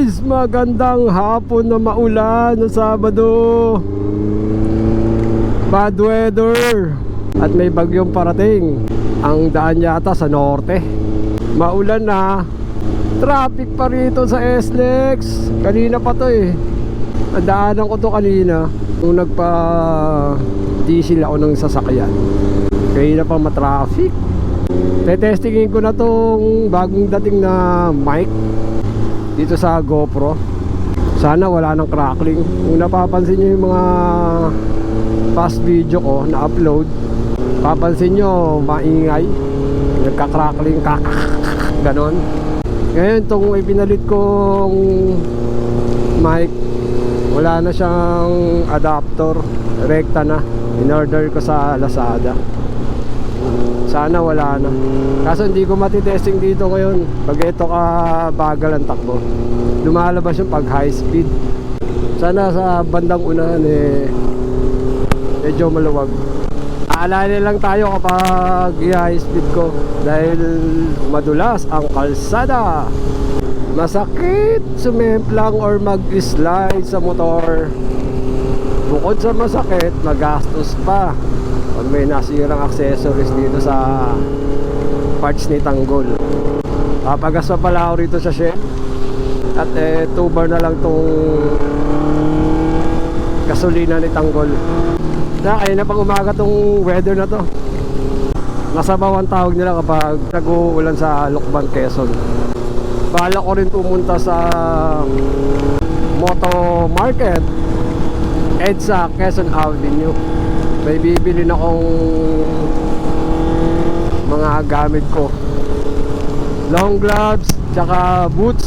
guys, magandang hapon na maulan na Sabado. Bad weather at may bagyong parating. Ang daan yata sa norte. Maulan na. Traffic pa rito sa SLEX. Kanina pa to eh. Nadaanan ko to kanina nung nagpa-diesel ako ng sasakyan. Kanina pa matraffic. Tetestingin ko na tong bagong dating na mic dito sa GoPro. Sana wala nang crackling. Kung napapansin nyo yung mga past video ko na upload, papansin nyo maingay, nagka-crackling ganon. Ngayon itong ipinalit kong mic, wala na siyang adapter, rekta na. In-order ko sa Lazada. Sana wala na. Kaso hindi ko matitesting dito ngayon pag ito ka bagal ang takbo. Lumalabas yung pag high speed. Sana sa bandang unahan medyo maluwag. Aalala lang tayo kapag i-high speed ko dahil madulas ang kalsada. Masakit sumemplang or mag-slide sa motor. Bukod sa masakit, magastos pa pag may nasirang accessories dito sa parts ni Tanggol. Papagas pa pala ako rito sa Shell. At 2 bar na lang tong gasolina ni Tanggol. Kaya na pang umaga tong weather na to. Masabaw ang tawag nila kapag nag-uulan sa Lukban, Quezon. Bala ko rin pumunta sa Moto Market EDSA, Quezon Avenue. May bibili na akong mga gamit ko, long gloves tsaka boots.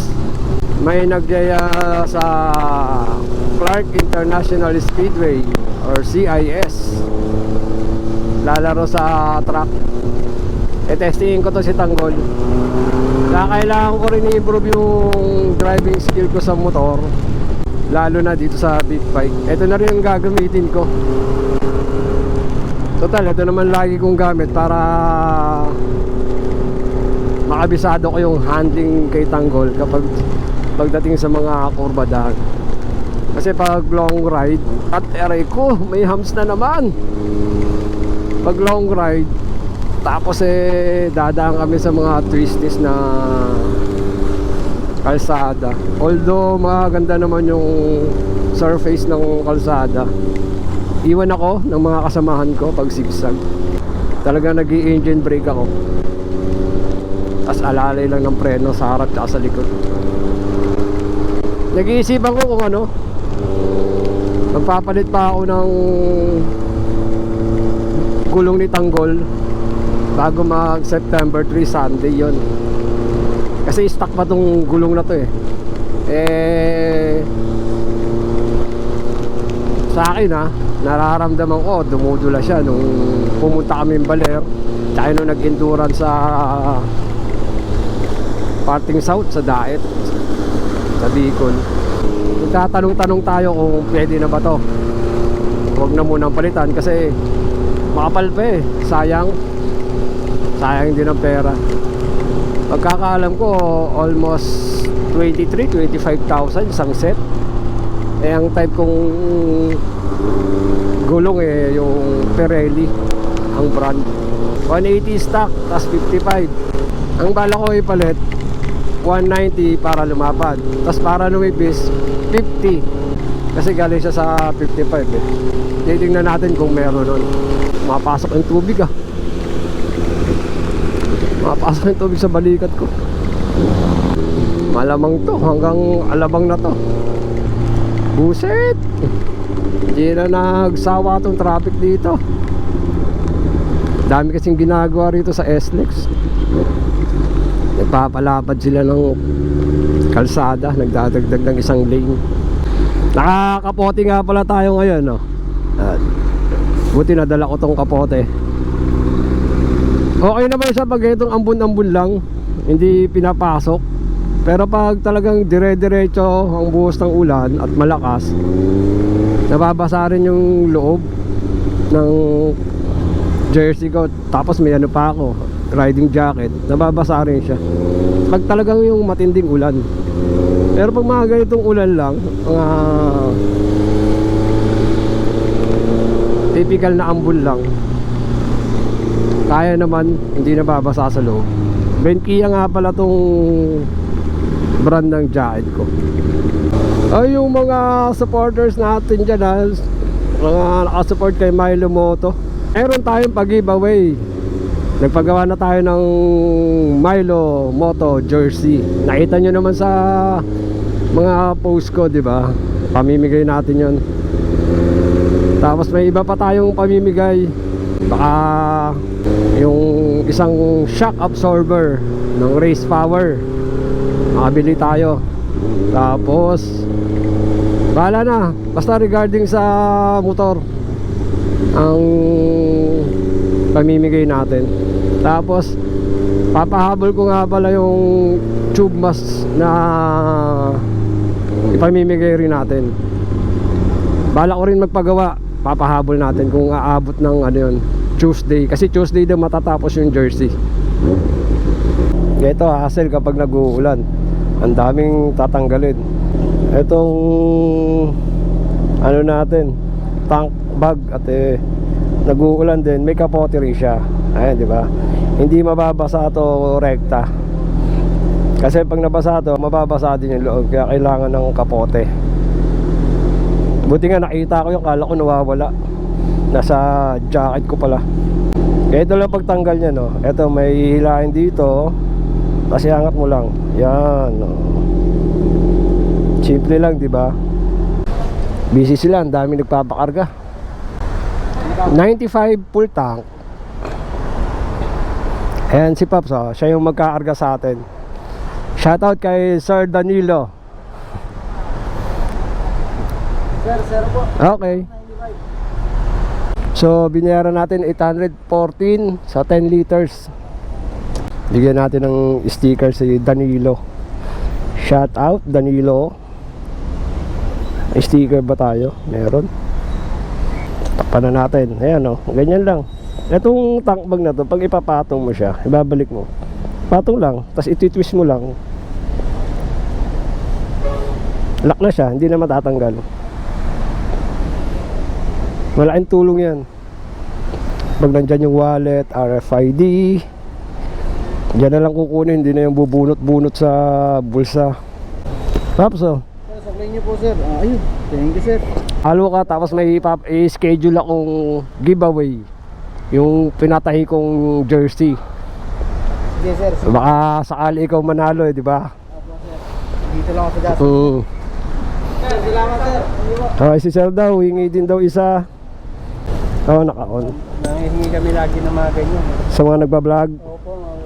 May nagyaya sa Clark International Speedway or CIS, lalaro sa track. Testingin ko to si Tanggol. Kailangan ko rin i-improve yung driving skill ko sa motor, lalo na dito sa big bike. Ito na rin yung gagamitin ko. Total, ito naman lagi kong gamit para makabisado ko yung handling kay Tanggol kapag pagdating sa mga kurbadahan. Kasi pag long ride, at aray ko, may hams na naman. Pag long ride, tapos dadaan kami sa mga twisties na kalsada. Although maganda naman yung surface ng kalsada, iwan ako ng mga kasamahan ko pag sigsag. Talaga nag-i-engine brake ako. Tapos alalay lang ng preno sa harap at sa likod. Nag-iisipan ko kung ano, magpapalit pa ako ng gulong ni Tanggol bago mag September 3 Sunday yon. Kasi stock pa tong gulong na to sa akin nararamdaman ko dumudula siya nung pumunta kami ng Baler, tsaka nung nag-endurance sa Parting South sa Daet sa Bicol. Nagtatanong-tanong tayo kung pwede na ba to. Huwag na munang palitan kasi makapal pa sayang din ang pera. Pagkakaalam ko almost 23-25,000 isang set. Ang type kong gulong yung Pirelli ang brand. 180 stock tas 55. Ang bala ko ipalit 190 para lumapad, tas para lumipis 50 kasi galing siya sa 55 Titingnan natin kung meron nun. Mapasok yung tubig mapasok yung tubig sa balikat ko. Malamang to hanggang alabang na to. Buset, hindi na nagsawa tong traffic dito. Dami kasing ginagawa rito sa SLEX. Nagpapalapad sila ng kalsada, nagdadagdag ng isang lane. Nakakapote nga pala tayo ngayon buti nadala ko tong kapote. Okay naman siya pag itong ambon-ambon lang, hindi pinapasok. Pero pag talagang dire-diretso ang buhos ng ulan at malakas, nababasa rin yung loob ng jersey ko. Tapos may ano pa ako, riding jacket, nababasa rin siya. pag talagang yung matinding ulan. Pero pag mga ganitong ulan lang, mga typical na ambon lang, kaya naman, hindi nababasa sa loob. Benkia nga pala tong brand ng jacket ko. Ay, yung mga supporters natin dyan, mga nakasupport kay Milo Moto, meron tayong pag-giveaway. Nagpagawa na tayo ng Milo Moto jersey. Nakita nyo naman sa mga post ko, di ba? Pamimigay natin yon. Tapos may iba pa tayong pamimigay. Baka yung isang shock absorber ng Race Power, makabili tayo. Tapos bahala na, basta regarding sa motor ang pamimigay natin. Tapos papahabol ko nga pala yung tube mask na ipamimigay rin natin. Bala ko rin magpagawa, papahabol natin kung aabot ng ano yun, Tuesday. Kasi Tuesday daw matatapos yung jersey. Ito hassle kapag nag-uulan, ang daming tatanggalin. Itong ano natin, tank bag, at nag-uulan din, may kapote rin siya. Ayan, di ba? Hindi mababasa to rekta. Kasi pag nabasa to, mababasa din yung loob. Kaya kailangan ng kapote. Buti nga nakita ko yung, kala ko nawawala. Nasa jacket ko pala. Kaya ito lang pagtanggal niya, no. Ito may hilahin dito. Tapos iangat mo lang. Yan, no. Simple lang, di ba? Busy sila, ang dami nagpapakarga. 95 full tank. Ayan si Pops, oh. Siya yung magkakarga sa atin. Shoutout kay Sir Danilo. Sir po. Okay. So binayaran natin 814 sa 10 liters. Bigyan natin ng sticker si Danilo. Shoutout Danilo. Sticker ba tayo? Meron. Takpan na natin. Ayan, oh. Ganyan lang. Itong tank bag na to, pag ipapatong mo siya, ibabalik mo. Patong lang, tapos ititwist mo lang. Lock na siya, hindi na matatanggal. Malaking tulong yan. Pag nandyan yung wallet, RFID, dyan na lang kukunin, hindi na yung bubunot-bunot sa bulsa. Tapos, oh. Sir, sabihin niyo po, sir. Ayun, thank you, sir. Halo ka, tapos may i-schedule akong giveaway. Yung pinatahi kong jersey. Sige, sir. Baka sakali ikaw manalo, di ba? Dito lang ako sa gas. Sir, salamat, sir. Okay, si Sir daw, hingi din daw isa. Oo, naka-on. Nangihingi kami lagi ng mga ganyan. Sa mga nagbablog.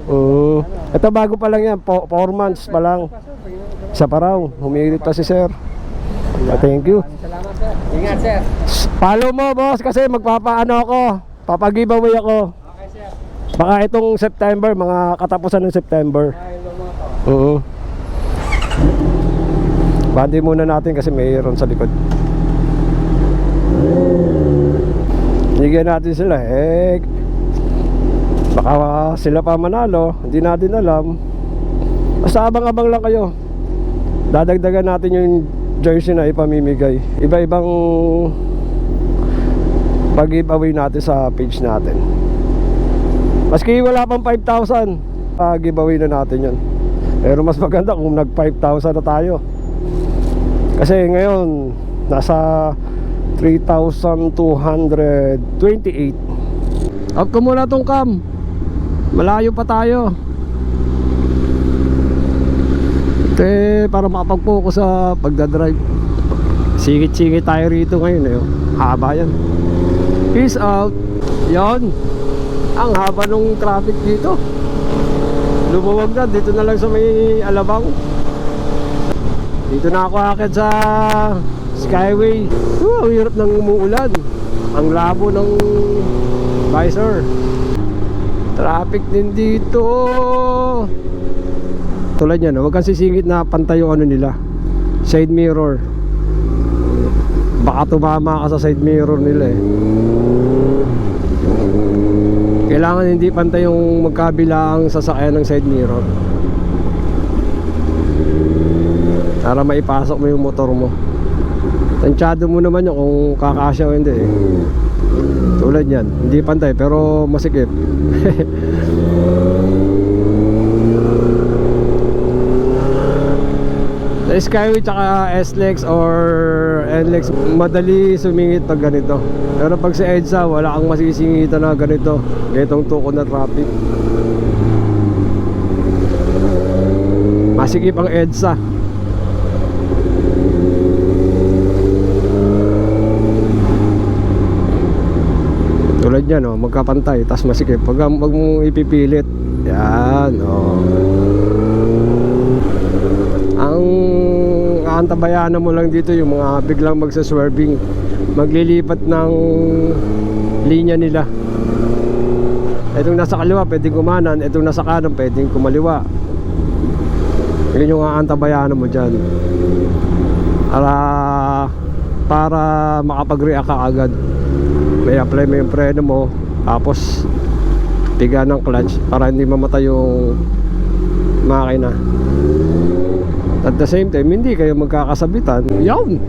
Opo. Ito bago pa lang yan, 4 months pa lang. Isa pa raw, humihilit pa si Sir. Thank you. Salamat, sir. Ingat, sir. Follow mo, boss, kasi magpapaano ako. Papag-giveaway ako. Okay, sir. Baka itong September, mga katapusan ng September. Ay, lumo to. Bandi muna natin kasi mayroon sa likod. Bigyan natin sila, baka sila pa manalo, hindi natin alam. Basta abang-abang lang kayo. Dadagdagan natin yung jersey na ipamimigay. Iba-ibang pag-giveaway natin sa page natin. Maski wala pang 5,000, pag-giveaway na natin yun. Pero mas maganda kung nag 5,000 na tayo. Kasi ngayon nasa 3,228. Off ko muna tong cam. Malayo pa tayo. Para makapag-focus sa pagdadrive. Singit-singit tayo rito ngayon. Haba yan. Peace out. Yon. Ang haba nung traffic dito. Lumuwag na. Dito na lang sa may Alabang. Dito na ako akit sa Skyway. Ang hirap ng umuulan. Ang labo ng visor. Traffic din dito. Tulad yan, huwag kang sisingit na pantay yung ano nila, side mirror. Baka tumama ka sa side mirror nila Kailangan hindi pantay yung magkabilang sasakyan ng side mirror. para maipasok mo yung motor mo. Tansyado mo naman yun kung kakasya o hindi eh. Tulad yan, hindi pantay pero masikip. Sa Skyway tsaka S-Lex or N-Lex, madali sumingit pag ganito. Pero pag sa EDSA, wala kang masisingitan na ganito. Ganitong tukod na traffic. Masikip ang EDSA. Tulad yan, oh, magkapantay, tas masikip. Pag mong ipipilit, yan, oh. Ang aantabayanan mo lang dito yung mga biglang magsaswerving, maglilipat ng linya nila. Itong nasa kaliwa pwedeng kumanan, itong nasa kanan pwedeng kumaliwa. Yun yung aantabayanan mo dyan, para makapag-react ka agad. May apply mo yung preno mo, tapos tiga ng clutch para hindi mamatay yung makina. At the same time, hindi kayo magkakasabitan. Yun!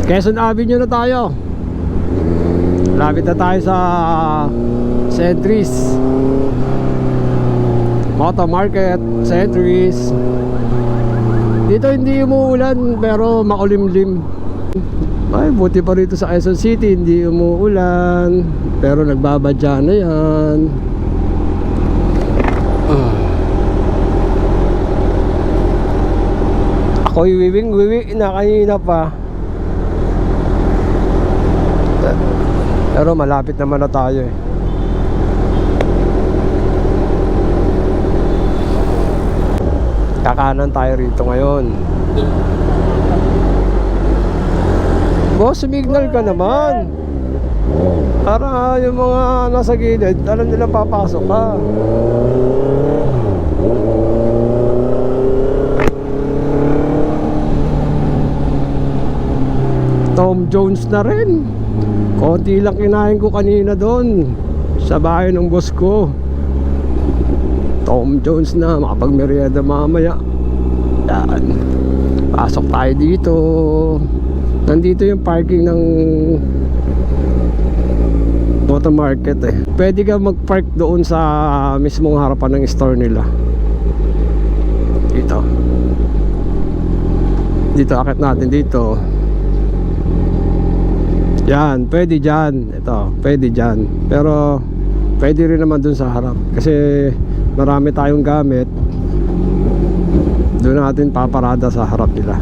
Quezon Avenue na tayo. Lapit na tayo sa Centris Moto Market, Centris. Dito hindi umuulan pero makulimlim. Ay, buti pa rito sa Quezon City, hindi umuulan pero nagbabadya na yan. Ako'y wiwing-wiwi na kanina pa. Pero malapit naman na tayo eh. Kakanan tayo rito ngayon. Boss, sumignal ka naman. Para yung mga nasa gilid, alam nila papasok ka. Tom Jones na rin. Konti lang kinain ko kanina doon sa bahay ng boss ko. Tom Jones na, makapagmerienda mamaya. Yan. Pasok tayo dito. Nandito yung parking ng Moto Market eh. Pwede ka mag-park doon sa mismong harapan ng store nila. Dito. Dito, akit natin dito. Yan, pwede dyan. Ito, pwede dyan. Pero pwede rin naman dun sa harap. Kasi marami tayong gamit. Doon natin paparada sa harap nila.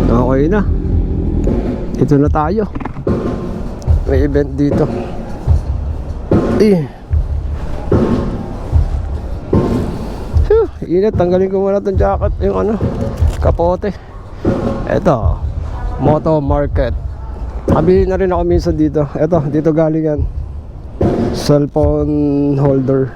Okay na. Ito na tayo. May event dito. Init, tanggalin ko muna itong jacket. Yung ano, kapote. Ito, Moto Market. Kabili na rin ako minsan dito. Ito, dito galing yan. Cellphone holder.